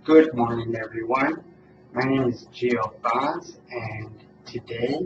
Good morning, everyone. My name is Gio Bonds, and today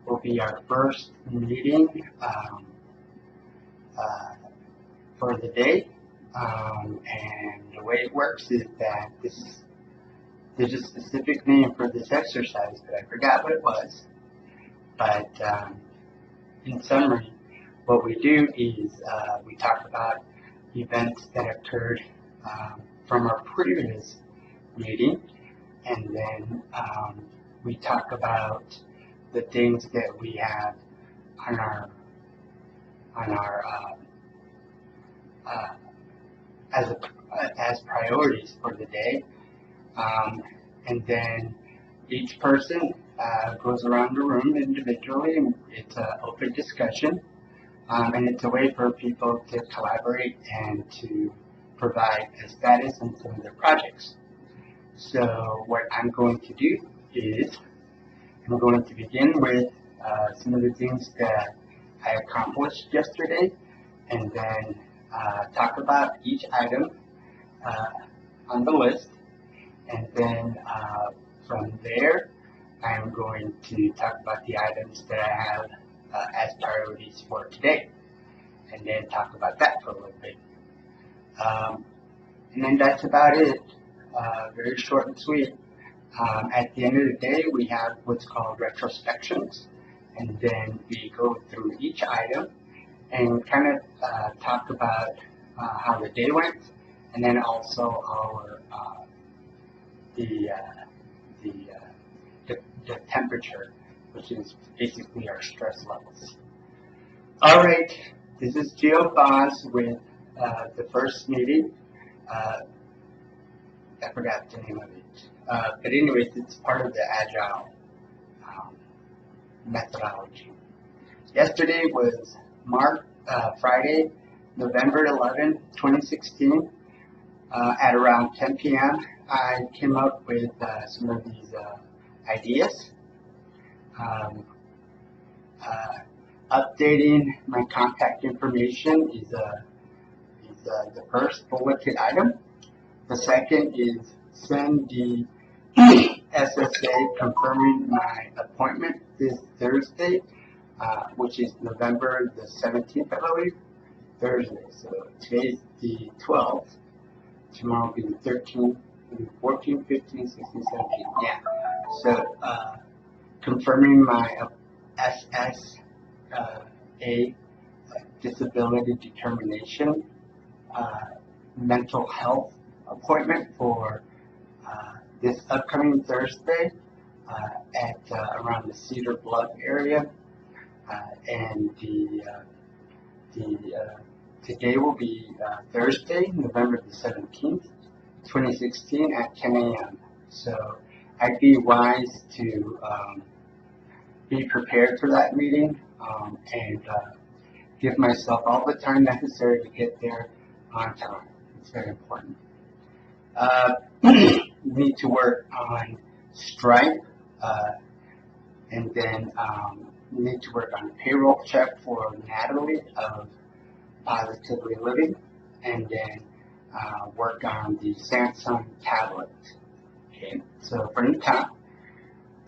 will be our first meeting uh, for the day. And the way it works is that there's a specific name for this exercise, but I forgot what it was. But in summary, what we do is we talk about events that occurred from our previous meeting, and then we talk about the things that we have on our as priorities for the day, and then each person goes around the room individually, and it's an open discussion, and it's a way for people to collaborate and to provide a status on some of their projects. So what I'm going to do is I'm going to begin with some of the things that I accomplished yesterday, and then talk about each item on the list, and then from there I'm going to talk about the items that I have as priorities for today, and then talk about that for a little bit. And then that's about it. Very short and sweet. At the end of the day, we have what's called retrospections, and then we go through each item and kind of talk about how the day went, and then also our the temperature, which is basically our stress levels. All right, this is Gio Boz with the first meeting. I forgot the name of it. But anyways, it's part of the Agile methodology. Yesterday was Friday, November 11, 2016. At around 10 p.m., I came up with some of these ideas. Updating my contact information is the first bulleted item. The second is send the SSA confirming my appointment this Thursday, which is November the 17th, I believe, Thursday. So today's the 12th. Tomorrow will be the 13th, 14th, 15th, 16th, 17th. Yeah. So confirming my SSA disability determination mental health appointment for this upcoming Thursday at around the Cedar Bluff area, and today will be Thursday, November the 17th, 2016 at 10 a.m. So I'd be wise to be prepared for that meeting and give myself all the time necessary to get there on time. It's very important. We need to work on Stripe, and then we need to work on a payroll check for Natalie of Positively Living, and then work on the Samsung tablet. Okay, so from the top,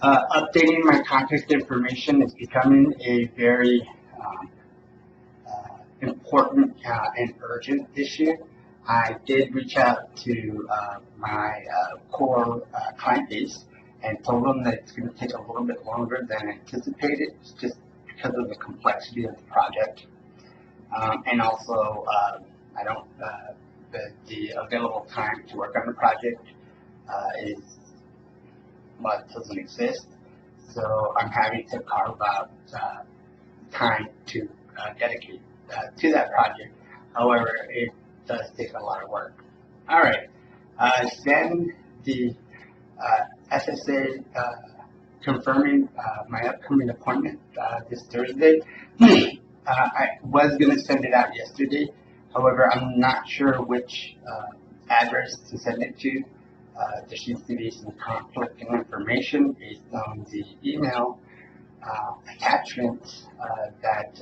updating my contact information is becoming a very important and urgent issue. I did reach out to my core client base and told them that it's going to take a little bit longer than anticipated, just because of the complexity of the project. And also, I don't, the available time to work on the project doesn't exist. So I'm having to carve out time to dedicate to that project. However, it does take a lot of work. All right, then the SSA confirming my upcoming appointment this Thursday. I was going to send it out yesterday. However, I'm not sure which address to send it to. There seems to be some conflicting information based on the email attachments that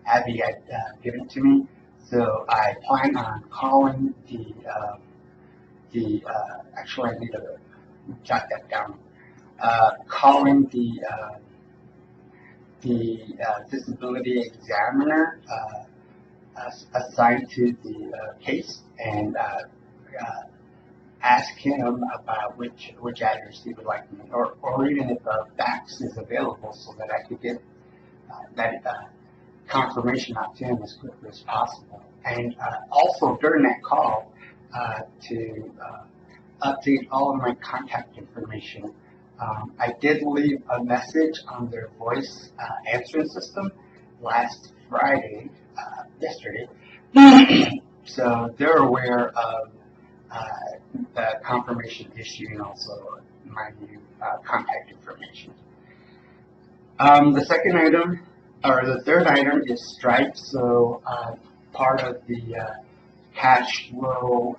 Abby had given to me. So I plan on calling actually I need to jot that down. Calling the disability examiner assigned to the case and ask him about which address he would like me, or even if a fax is available, so that I could get that confirmation out to him as quickly as possible. And also during that call, to update all of my contact information. I did leave a message on their voice answering system last Friday, yesterday, so they're aware of the confirmation issue and also my new contact information. The second item, or the third item, is Stripe. So part of the cash flow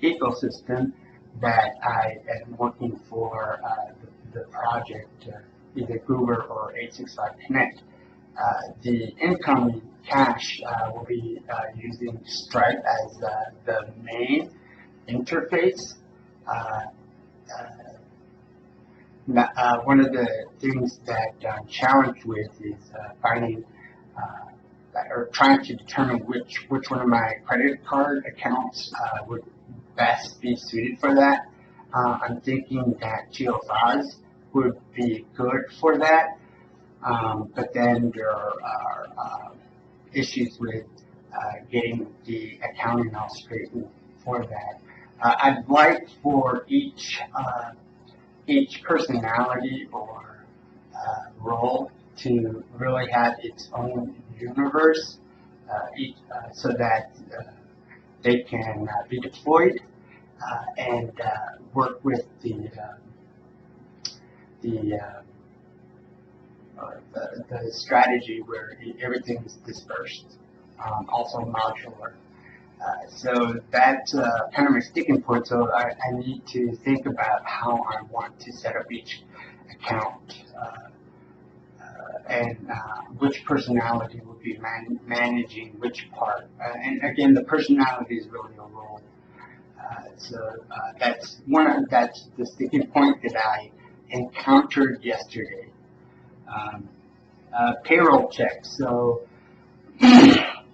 ecosystem that I am working for the project, either Goober or 865 Connect. The incoming cash will be using Stripe as the main interface. One of the things that I'm challenged with is finding or trying to determine which one of my credit card accounts would best be suited for that. I'm thinking that GeoFaz would be good for that, but then there are issues with getting the accounting all straightened for that. I'd like for each personality or role to really have its own universe, so that they can be deployed and work with the strategy where everything is dispersed, also modular. So that's kind of my sticking point. So I need to think about how I want to set up each account and which personality will be managing which part. And again, the personality is really a role. So that's the sticking point that I encountered yesterday. Payroll checks. So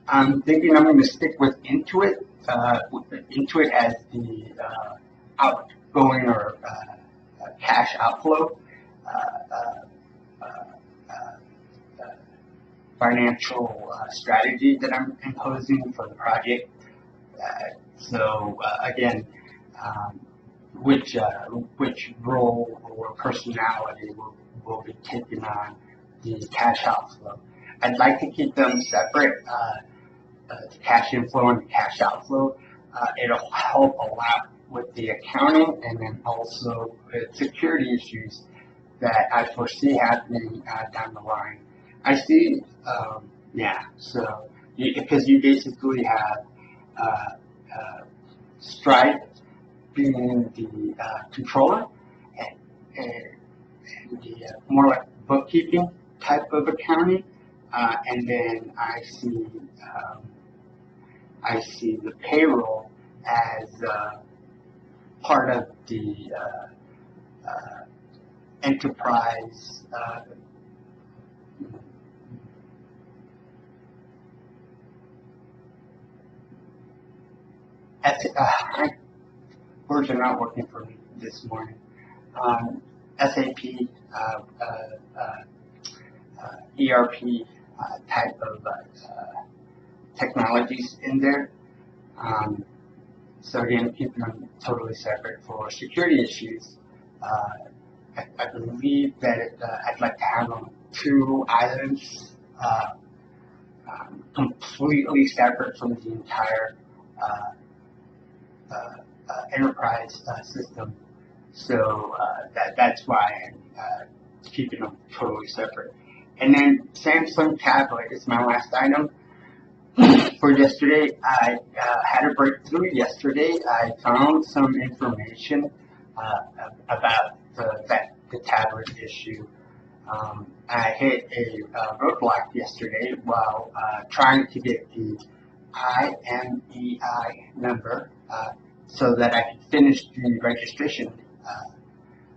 I'm thinking I'm going to stick with Intuit as the outgoing or cash outflow financial strategy that I'm imposing for the project. So again, which role or personality will be taking on the cash outflow. I'd like to keep them separate, the cash inflow and the cash outflow. It'll help a lot with the accounting and then also with security issues that I foresee happening down the line. I see, so because you basically have Stripe being the controller and the more like bookkeeping type of accounting, and then I see the payroll as part of the enterprise words are not working for me this morning. SAP, ERP type of technologies in there. So again, keeping them totally separate for security issues. I believe that I'd like to have them two islands, completely separate from the entire enterprise system. So that's why I'm keeping them totally separate. And then Samsung tablet is my last item for yesterday. I had a breakthrough yesterday. I found some information about the tablet issue. I hit a roadblock yesterday while trying to get the IMEI number so that I could finish the registration,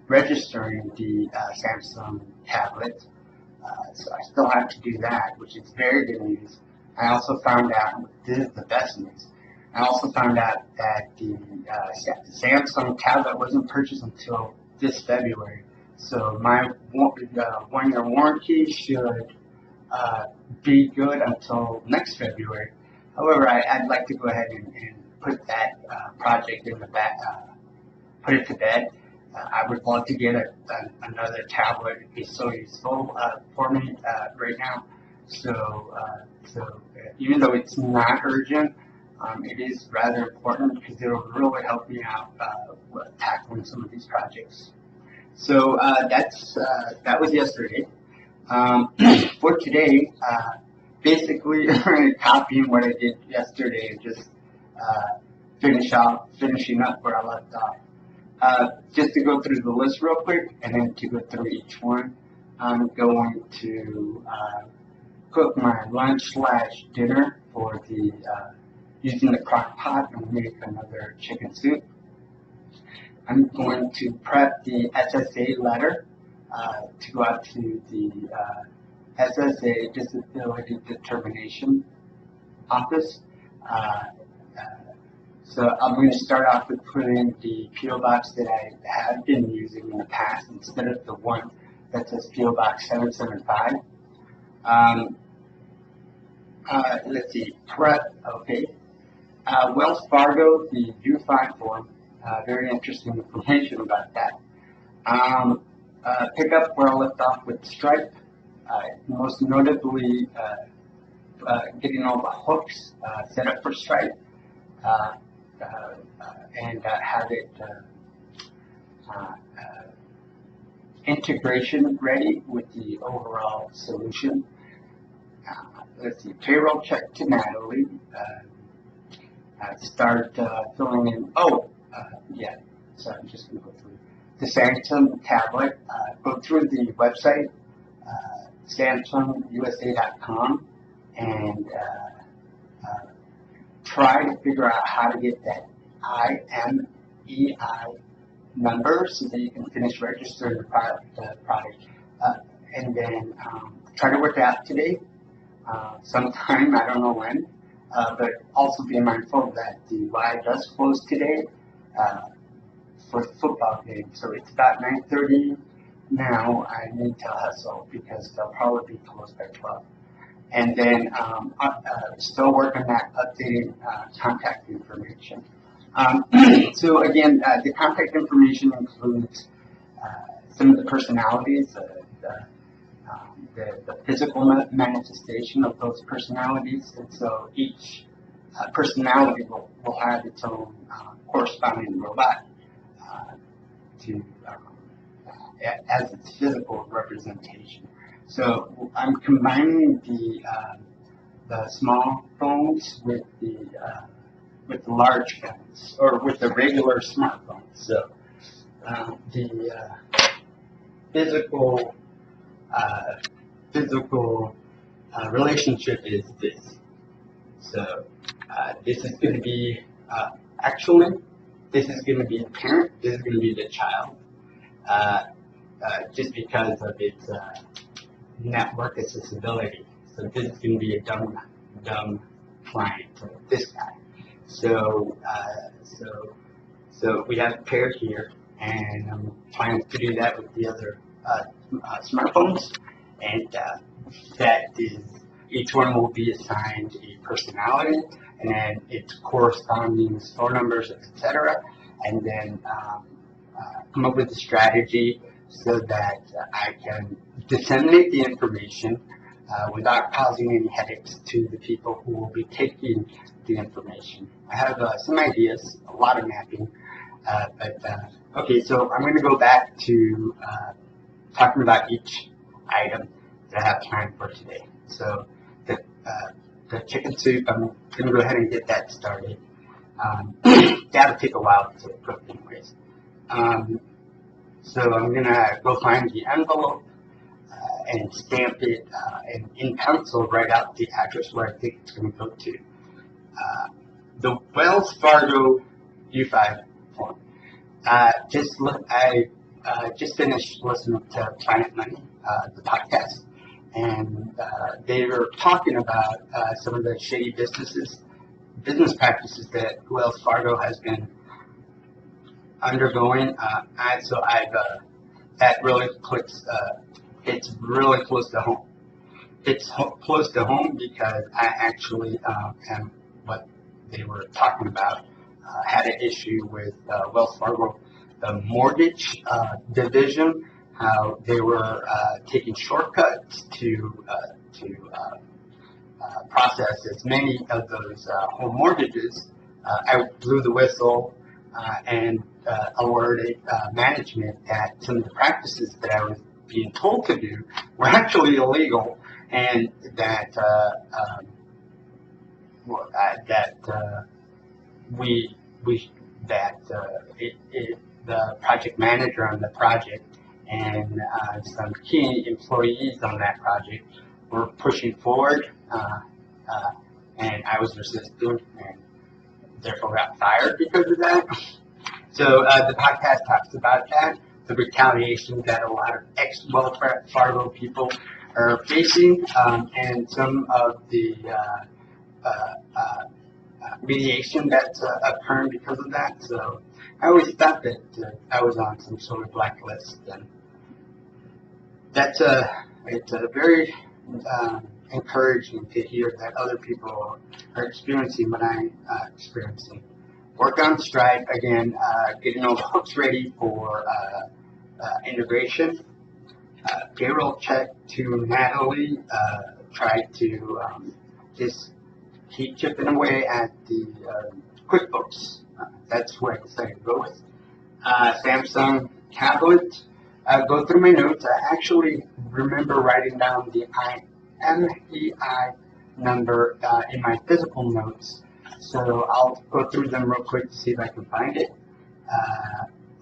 registering the Samsung tablet. So I still have to do that, which is very good news. I also found out, this is the best news, I also found out that the Samsung tablet wasn't purchased until this February. So my 1-year warranty should be good until next February. However, I'd like to go ahead and put that project in the back, put it to bed. I would love to get another tablet. It'd be so useful for me right now. So even though it's not urgent, it is rather important because it will really help me out with tackling some of these projects. So that was yesterday. For today, basically copying what I did yesterday and just finishing up where I left off. Just to go through the list real quick, and then to go through each one, I'm going to cook my lunch/dinner for the using the crock pot and make another chicken soup. I'm going to prep the SSA letter to go out to the SSA Disability Determination Office. So I'm going to start off with putting the P.O. Box that I have been using in the past instead of the one that says P.O. Box 775. Let's see, prep, okay. Wells Fargo, the U5 form, very interesting information about that. Pick up where I left off with Stripe, most notably getting all the hooks set up for Stripe. And have it integration ready with the overall solution. Let's see, payroll check to Natalie. Start filling in. Yeah. So I'm just going to go through the Samsung tablet. Go through the website, SamsungUSA.com, and try to figure out how to get that IMEI number so that you can finish registering the product. And then try to work out today, sometime, I don't know when, but also be mindful that the Y does close today for the football game. So it's about 9:30 now. I need to hustle because they'll probably be closed by 12. And then still work on that updating contact information. So again, the contact information includes some of the personalities, the physical manifestation of those personalities, and so each personality will have its own corresponding robot as its physical representation. So I'm combining the small phones with the large phones, or with the regular smartphones. So the physical relationship is this. So this is going to be this is going to be the parent. This is going to be the child. Just because of its network accessibility. So this is going to be a dumb client, this guy. So we have a pair here, and I'm planning to do that with the other smartphones, and that is, each one will be assigned a personality, and then its corresponding phone numbers, etc., and then come up with a strategy so that I can disseminate the information without causing any headaches to the people who will be taking the information. I have some ideas, a lot of mapping, okay, so I'm going to go back to talking about each item that I have planned for today. So the chicken soup, I'm going to go ahead and get that started. That'll take a while to cook anyways. So I'm going to go find the envelope, and stamp it and in pencil write out the address where I think it's going to go to. The Wells Fargo U5 form. I just finished listening to Planet Money, the podcast, and they were talking about some of the shady business practices that Wells Fargo has been undergoing. That really clicks. It's really close to home. It's close to home because I actually am what they were talking about. Had an issue with Wells Fargo, the mortgage division, how they were taking shortcuts to process as many of those home mortgages. I blew the whistle and alerted management that some of the practices that I was being told to do were actually illegal, and that the project manager on the project and some key employees on that project were pushing forward, and I was resisting, and therefore got fired because of that. So the podcast talks about that, the retaliation that a lot of ex-Wells Fargo people are facing, and some of the mediation that's occurring because of that. So I always thought that I was on some sort of blacklist, and it's a very encouraging to hear that other people are experiencing what I'm experiencing. Work on Stripe again, getting all the hooks ready for integration. Payroll check to Natalie. Try to just keep chipping away at the QuickBooks. That's where I decided to go with. Samsung tablet. Go through my notes. I actually remember writing down the IMEI number in my physical notes. So I'll go through them real quick to see if I can find it.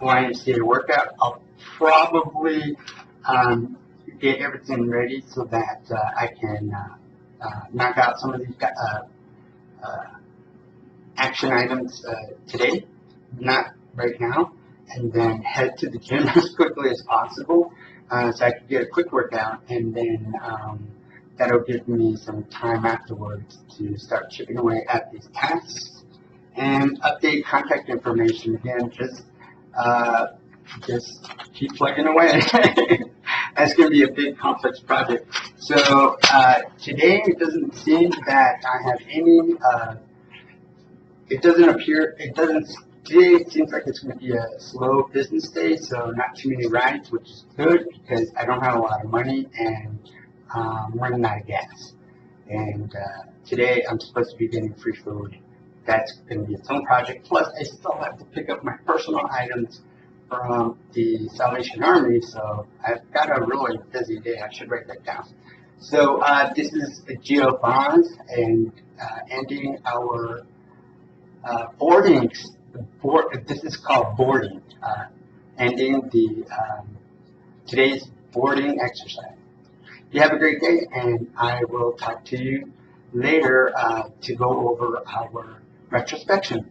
YMCA workout. I'll probably get everything ready so that I can knock out some of these action items today, not right now, and then head to the gym as quickly as possible so I can get a quick workout, and then that'll give me some time afterwards to start chipping away at these tasks and update contact information. Again, just keep plugging away. That's going to be a big, complex project. So today it doesn't seem that I have any. Today it seems like it's going to be a slow business day, so not too many rides, which is good because I don't have a lot of money and running out of gas. And today I'm supposed to be getting free food. That's going to be its own project. Plus, I still have to pick up my personal items from the Salvation Army, so I've got a really busy day. I should write that down. So this is Geo Bonds, and ending our boarding. This is called boarding. Ending the today's boarding exercise. You have a great day, and I will talk to you later to go over our retrospection.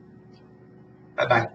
Bye-bye.